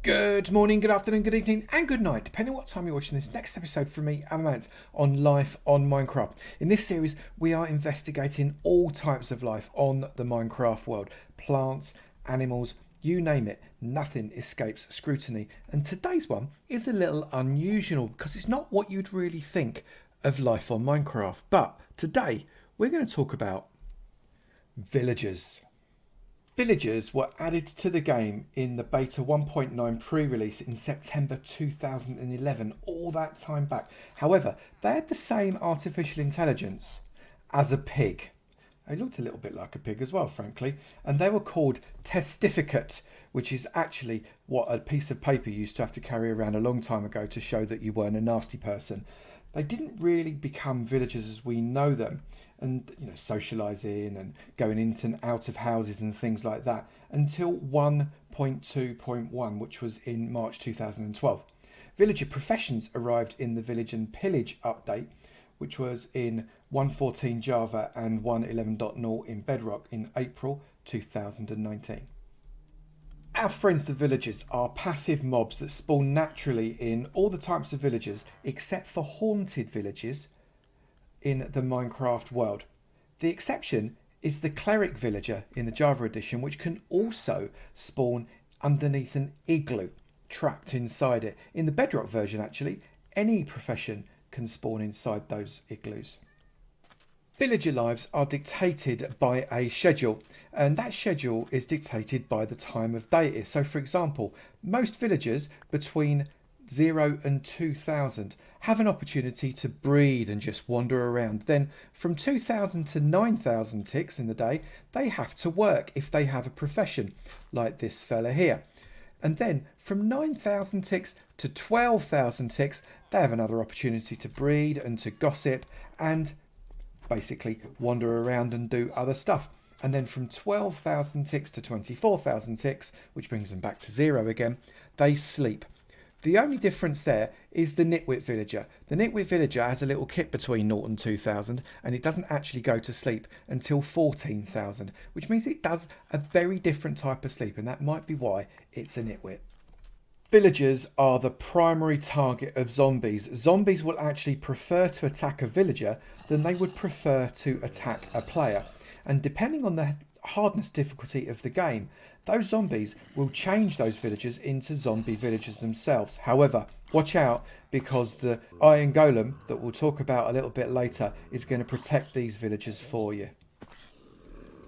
Good morning, good afternoon, good evening, and good night, depending on what time you're watching this next episode from me, Avomance, on life on Minecraft. In this series, we are investigating all types of life on the Minecraft world. Plants, animals, you name it, nothing escapes scrutiny. And today's one is a little unusual because it's not what you'd really think of life on Minecraft. But today, we're going to talk about villagers. Villagers were added to the game in the beta 1.9 pre-release in September 2011, all that time back. However, they had the same artificial intelligence as a pig. They looked a little bit like a pig as well, frankly, and they were called testificate, which is actually what a piece of paper you used to have to carry around a long time ago to show that you weren't a nasty person. They didn't really become villagers as we know them, and socialising and going into and out of houses and things like that until 1.2.1, which was in March 2012. Villager professions arrived in the Village and Pillage update, which was in 1.14 Java and 1.11.0 in Bedrock in April 2019. Our friends the villagers are passive mobs that spawn naturally in all the types of villages except for haunted villages in the Minecraft world. The exception is the cleric villager in the Java edition, which can also spawn underneath an igloo, trapped inside it. In the Bedrock version, actually, any profession can spawn inside those igloos. Villager lives are dictated by a schedule, and that schedule is dictated by the time of day it is. So, for example, most villagers between 0 and 2000 have an opportunity to breed and just wander around. Then from 2000 to 9000 ticks in the day, they have to work if they have a profession, like this fella here. And then from 9000 ticks to 12,000 ticks, they have another opportunity to breed and to gossip and basically wander around and do other stuff. And then from 12,000 ticks to 24,000 ticks, which brings them back to 0 again, they sleep. The only difference there is the nitwit villager. The nitwit villager has a little kit between 0 and 2000, and it doesn't actually go to sleep until 14,000, which means it does a very different type of sleep, and that might be why it's a nitwit. Villagers are the primary target of zombies. Zombies will actually prefer to attack a villager than they would prefer to attack a player. And depending on the hardness difficulty of the game, those zombies will change those villagers into zombie villagers themselves. However, watch out, because the iron golem that we'll talk about a little bit later is going to protect these villagers for you.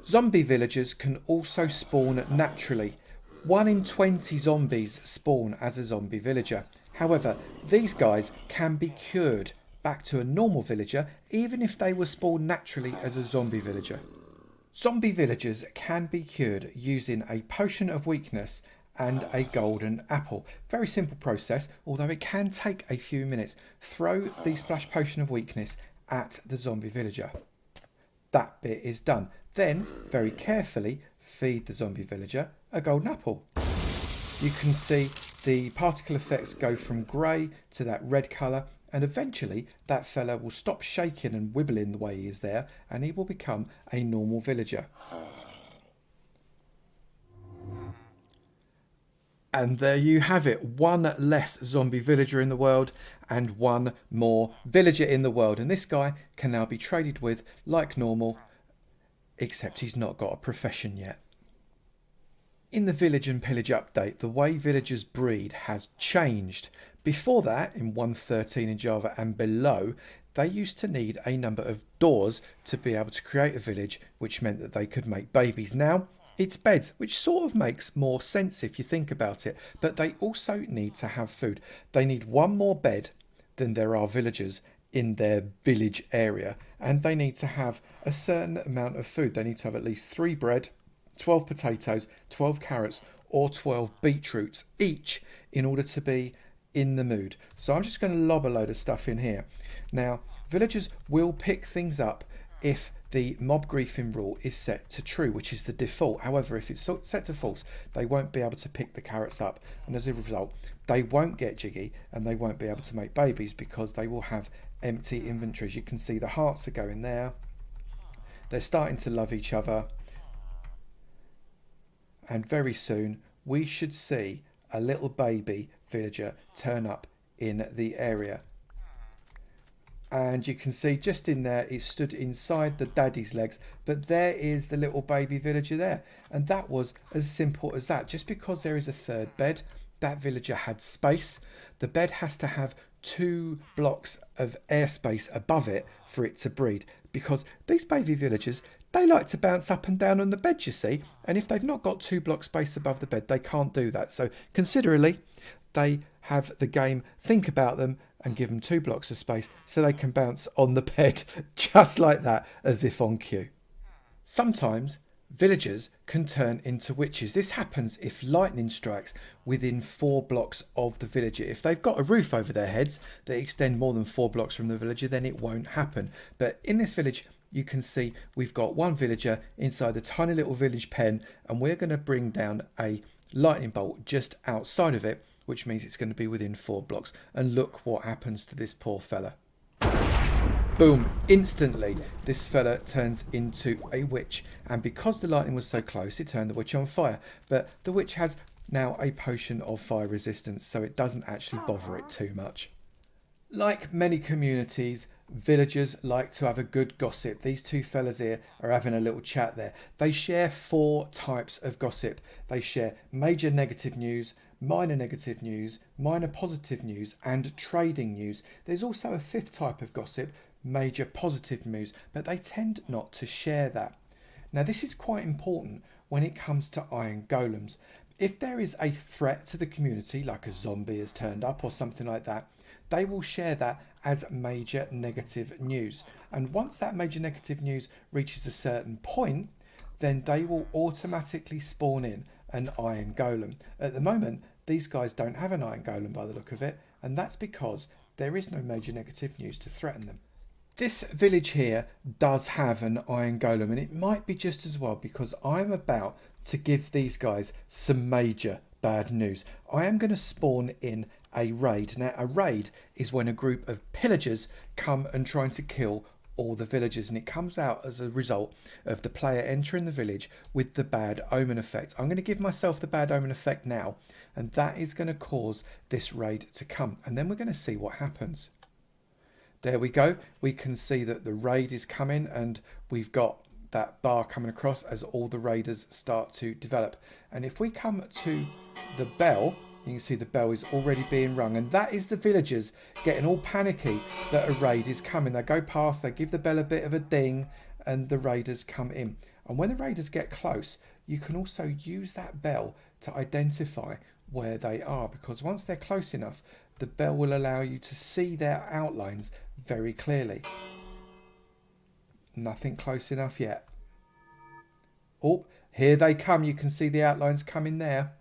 Zombie villagers can also spawn naturally. 1 in 20 zombies spawn as a zombie villager. However, these guys can be cured back to a normal villager even if they were spawned naturally as a zombie villager. Zombie villagers can be cured using a potion of weakness and a golden apple. Very simple process, although it can take a few minutes. Throw the splash potion of weakness at the zombie villager. That bit is done. Then, very carefully, feed the zombie villager a golden apple. You can see the particle effects go from grey to that red colour, and eventually that fella will stop shaking and wibbling the way he is there, and he will become a normal villager. And there you have it, one less zombie villager in the world and one more villager in the world. And this guy can now be traded with like normal, except he's not got a profession yet. In the Village and Pillage update, the way villagers breed has changed. Before that, in 1.13 in Java and below, they used to need a number of doors to be able to create a village, which meant that they could make babies. Now, it's beds, which sort of makes more sense if you think about it, but they also need to have food. They need one more bed than there are villagers in their village area, and they need to have a certain amount of food. They need to have at least 3 bread, 12 potatoes, 12 carrots, or 12 beetroots each in order to be in the mood. So I'm just going to lob a load of stuff in here. Now, villagers will pick things up if the mob griefing rule is set to true, which is the default. However, if it's set to false, they won't be able to pick the carrots up, and as a result, they won't get jiggy and they won't be able to make babies because they will have empty inventories. You can see the hearts are going there. They're starting to love each other, and very soon we should see a little baby villager turn up in the area. And you can see just in there, it stood inside the daddy's legs, but there is the little baby villager there. And that was as simple as that. Just because there is a third bed, that villager had space. The bed has to have 2 blocks of airspace above it for it to breed, because these baby villagers, they like to bounce up and down on the bed, you see, and if they've not got 2 block space above the bed, they can't do that. So considerably, they have the game think about them and give them 2 blocks of space so they can bounce on the bed just like that, as if on cue. Sometimes villagers can turn into witches. This happens if lightning strikes within 4 blocks of the villager. If they've got a roof over their heads that extend more than 4 blocks from the villager, then it won't happen. But in this village, you can see we've got one villager inside the tiny little village pen, and we're going to bring down a lightning bolt just outside of it, which means it's going to be within 4 blocks. And look what happens to this poor fella. Boom, instantly this fella turns into a witch, and because the lightning was so close, it turned the witch on fire. But the witch has now a potion of fire resistance, so it doesn't actually bother it too much. Like many communities, villagers like to have a good gossip. These 2 fellas here are having a little chat there. They share 4 types of gossip. They share major negative news, minor negative news, minor positive news, and trading news. There's also a 5th type of gossip, major positive news, but they tend not to share that. Now this is quite important when it comes to iron golems. If there is a threat to the community, like a zombie has turned up or something like that, they will share that as major negative news. And once that major negative news reaches a certain point, then they will automatically spawn in an iron golem. At the moment, these guys don't have an iron golem by the look of it, and that's because there is no major negative news to threaten them. This village here does have an iron golem, and it might be just as well, because I'm about to give these guys some major bad news. I am going to spawn in a raid. Now, a raid is when a group of pillagers come and trying to kill all the villagers, and it comes out as a result of the player entering the village with the bad omen effect. I'm going to give myself the bad omen effect now, and that is going to cause this raid to come, and then we're going to see what happens. There we go. We can see that the raid is coming, and we've got that bar coming across as all the raiders start to develop. And if we come to the bell, you can see the bell is already being rung, and that is the villagers getting all panicky that a raid is coming. They go past, they give the bell a bit of a ding, and the raiders come in. And when the raiders get close, you can also use that bell to identify where they are, because once they're close enough, the bell will allow you to see their outlines very clearly. Nothing close enough yet. Oh, here they come. You can see the outlines coming there.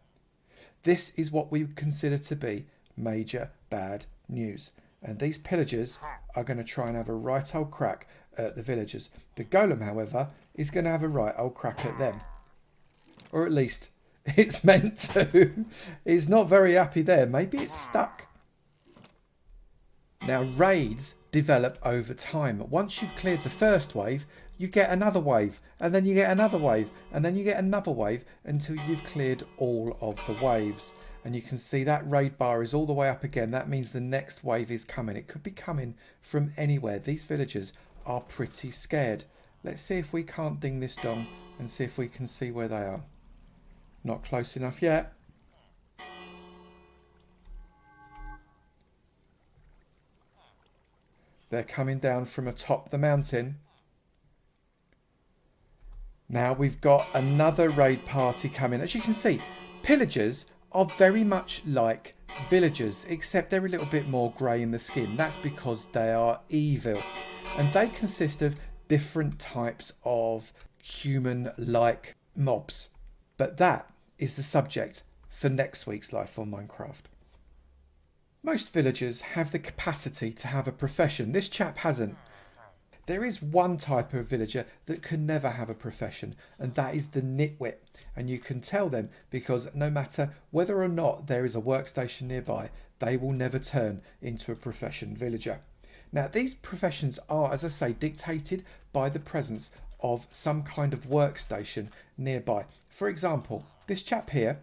This is what we consider to be major bad news. And these pillagers are going to try and have a right old crack at the villagers. The golem, however, is going to have a right old crack at them. Or at least it's meant to. It's not very happy there. Maybe it's stuck. Now, raids develop over time. Once you've cleared the first wave, you get another wave, and then you get another wave, and then you get another wave until you've cleared all of the waves. And you can see that raid bar is all the way up again. That means the next wave is coming. It could be coming from anywhere. These villagers are pretty scared. Let's see if we can't ding this dong and see if we can see where they are. Not close enough yet. They're coming down from atop the mountain. Now we've got another raid party coming. As you can see, pillagers are very much like villagers, except they're a little bit more grey in the skin. That's because they are evil. And they consist of different types of human-like mobs. But that is the subject for next week's Life on Minecraft. Most villagers have the capacity to have a profession. This chap hasn't. There is one type of villager that can never have a profession, and that is the nitwit. And you can tell them because no matter whether or not there is a workstation nearby, they will never turn into a profession villager. Now, these professions are, as I say, dictated by the presence of some kind of workstation nearby. For example, this chap here,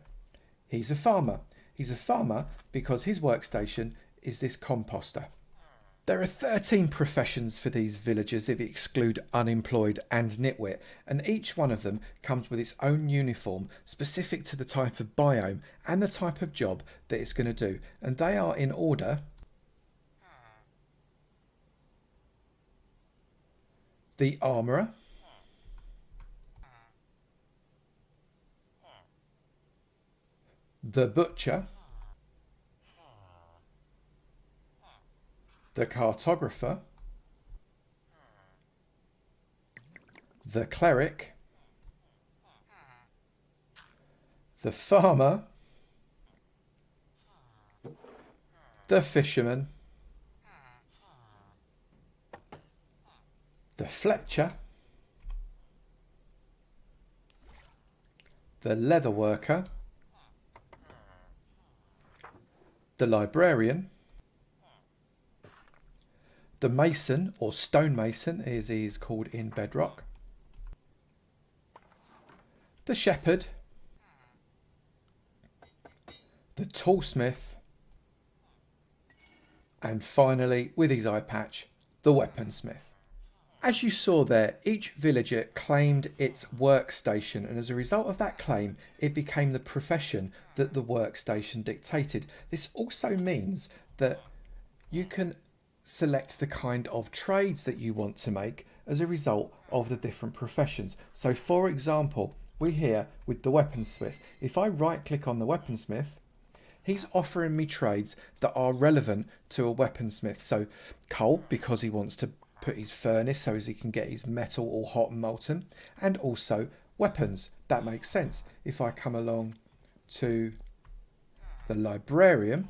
he's a farmer. He's a farmer because his workstation is this composter. There are 13 professions for these villagers if you exclude unemployed and nitwit, and each one of them comes with its own uniform specific to the type of biome and the type of job that it's going to do, and they are in order: the armourer, the butcher, the cartographer, the cleric, the farmer, the fisherman, the fletcher, the leather worker, the librarian, the mason, or stonemason as he is called in Bedrock, the shepherd, the toolsmith, and finally, with his eye patch, the weaponsmith. As you saw there, each villager claimed its workstation, and as a result of that claim, it became the profession that the workstation dictated. This also means that you can select the kind of trades that you want to make as a result of the different professions. So for example, we're here with the weaponsmith. If I right click on the weaponsmith, he's offering me trades that are relevant to a weaponsmith. So coal, because he wants to put his furnace so as he can get his metal all hot and molten, and also weapons. That makes sense. If I come along to the librarian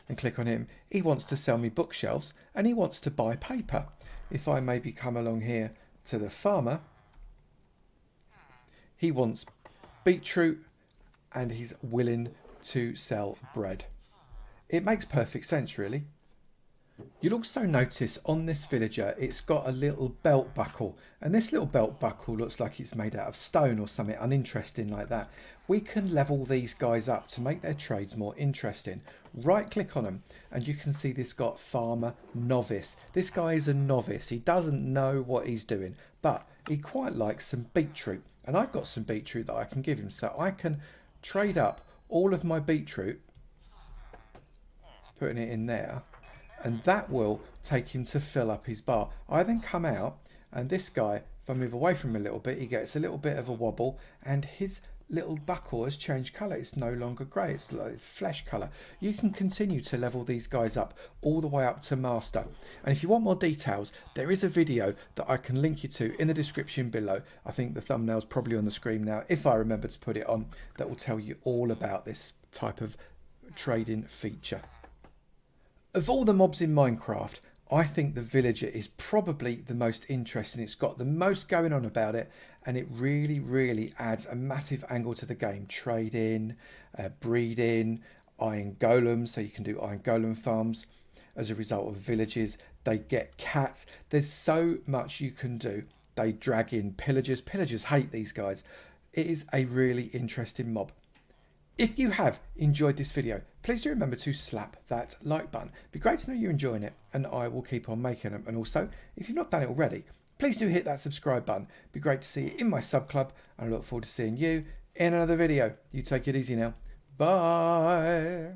and click on him, he wants to sell me bookshelves and he wants to buy paper. If I maybe come along here to the farmer, he wants beetroot and he's willing to sell bread. It makes perfect sense, really. You'll also notice on this villager it's got a little belt buckle, and this little belt buckle looks like it's made out of stone or something uninteresting like that. We can level these guys up to make their trades more interesting. Right click on them and you can see this got farmer novice. This guy is a novice. He doesn't know what he's doing, but he quite likes some beetroot, and I've got some beetroot that I can give him, so I can trade up all of my beetroot, putting it in there, and that will take him to fill up his bar. I then come out, and this guy, if I move away from him a little bit, he gets a little bit of a wobble, and his little buckle has changed colour. It's no longer grey, it's like flesh colour. You can continue to level these guys up all the way up to master. And if you want more details, there is a video that I can link you to in the description below. I think the thumbnail's probably on the screen now, if I remember to put it on, that will tell you all about this type of trading feature. Of all the mobs in Minecraft, I think the villager is probably the most interesting. It's got the most going on about it, and it really adds a massive angle to the game. Trading, breeding, iron golems, so you can do iron golem farms as a result of villages. They get cats. There's so much you can do. They drag in pillagers. Pillagers hate these guys. It is a really interesting mob. If you have enjoyed this video, please do remember to slap that like button. It'd be great to know you're enjoying it, and I will keep on making them. And also, if you've not done it already, please do hit that subscribe button. It'd be great to see you in my sub club, and I look forward to seeing you in another video. You take it easy now. Bye.